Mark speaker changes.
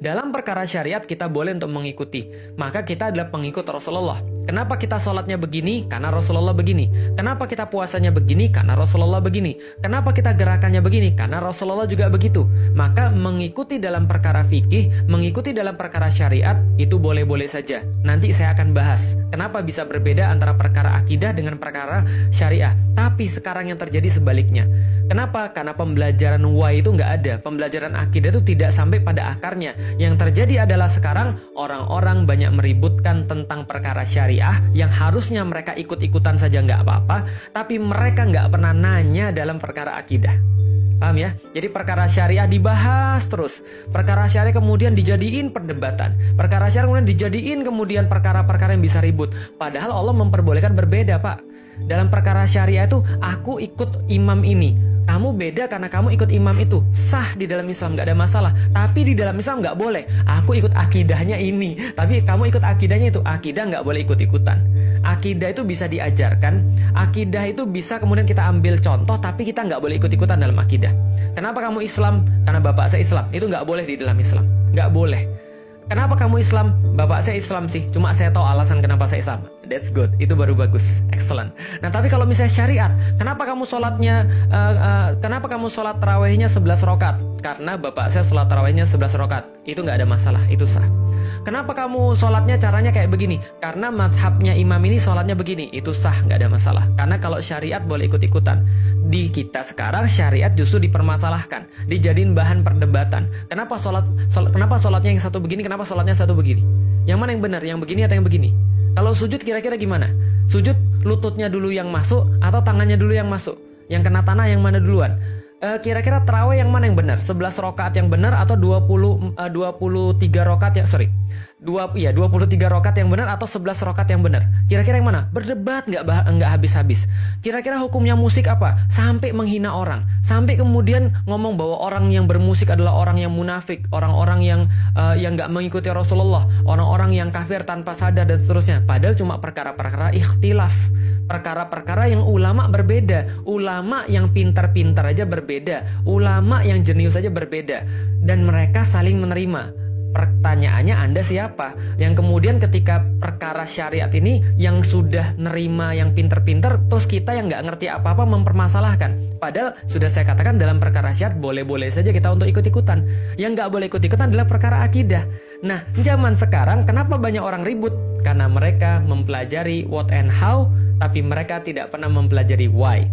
Speaker 1: Dalam perkara syariat kita boleh untuk mengikuti. Maka kita adalah pengikut Rasulullah. Kenapa kita sholatnya begini? Karena Rasulullah begini. Kenapa kita puasanya begini? Karena Rasulullah begini. Kenapa kita gerakannya begini? Karena Rasulullah juga begitu. Maka mengikuti dalam perkara fikih, mengikuti dalam perkara syariat, itu boleh-boleh saja. Nanti saya akan bahas kenapa bisa berbeda antara perkara akidah dengan perkara syariah. Tapi sekarang yang terjadi sebaliknya. Kenapa? Karena pembelajaran why itu nggak ada. Pembelajaran akidah itu tidak sampai pada akarnya. Yang terjadi adalah sekarang orang-orang banyak meributkan tentang perkara syariah yang harusnya mereka ikut-ikutan saja nggak apa-apa, tapi mereka nggak pernah nanya dalam perkara akidah. Paham ya? Jadi perkara syariah dibahas terus. Perkara syariah kemudian dijadiin perdebatan. Perkara syariah kemudian dijadiin kemudian perkara-perkara yang bisa ribut. Padahal Allah memperbolehkan berbeda, Pak. Dalam perkara syariah itu, aku ikut imam ini. Kamu beda karena kamu ikut imam itu. Sah di dalam Islam, nggak ada masalah. Tapi di dalam Islam nggak boleh. Aku ikut akidahnya ini, tapi kamu ikut akidahnya itu. Akidah nggak boleh ikut-ikutan. Akidah itu bisa diajarkan. Akidah itu bisa kemudian kita ambil contoh, tapi kita nggak boleh ikut-ikutan dalam akidah. Kenapa kamu Islam? Karena bapak saya Islam. Itu nggak boleh di dalam Islam. Nggak boleh. Kenapa kamu Islam? Bapak saya Islam sih. Cuma saya tahu alasan kenapa saya Islam. That's good. Itu baru bagus. Excellent. Nah, tapi kalau misalnya syariat, kenapa kamu sholatnya, kenapa kamu sholat tarawihnya 11 rakaat? Karena bapak saya sholat tarawihnya 11 rakaat. Itu nggak ada masalah. Itu sah. Kenapa kamu sholatnya caranya kayak begini? Karena madhabnya imam ini sholatnya begini. Itu sah. Nggak ada masalah. Karena kalau syariat boleh ikut-ikutan. Di kita sekarang syariat justru dipermasalahkan. Dijadiin bahan perdebatan. Kenapa sholatnya yang satu begini? Kenapa sholatnya satu begini? Yang mana yang benar? Yang begini atau yang begini? Kalau sujud kira-kira gimana? Sujud lututnya dulu yang masuk atau tangannya dulu yang masuk? Yang kena tanah yang mana duluan? Kira-kira tarawih yang mana yang benar? 11 rakaat yang benar atau 23 rakaat yang 23 rakaat yang benar atau 11 rakaat yang benar? Kira-kira yang mana? Berdebat nggak habis-habis. Kira-kira hukumnya musik apa? Sampai menghina orang, sampai kemudian ngomong bahwa orang yang bermusik adalah orang yang munafik, orang-orang yang nggak mengikuti Rasulullah, orang-orang yang kafir tanpa sadar dan seterusnya. Padahal cuma perkara-perkara ikhtilaf, perkara-perkara yang ulama berbeda, ulama yang pintar-pintar aja berbeda, ulama yang jenius saja berbeda, dan mereka saling menerima. Pertanyaannya, Anda siapa? Yang kemudian ketika perkara syariat ini yang sudah nerima yang pinter-pinter, terus kita yang nggak ngerti apa-apa mempermasalahkan. Padahal sudah saya katakan dalam perkara syariat boleh-boleh saja kita untuk ikut-ikutan. Yang nggak boleh ikut-ikutan adalah perkara akidah. Nah, zaman sekarang kenapa banyak orang ribut? Karena mereka mempelajari what and how, tapi mereka tidak pernah mempelajari why.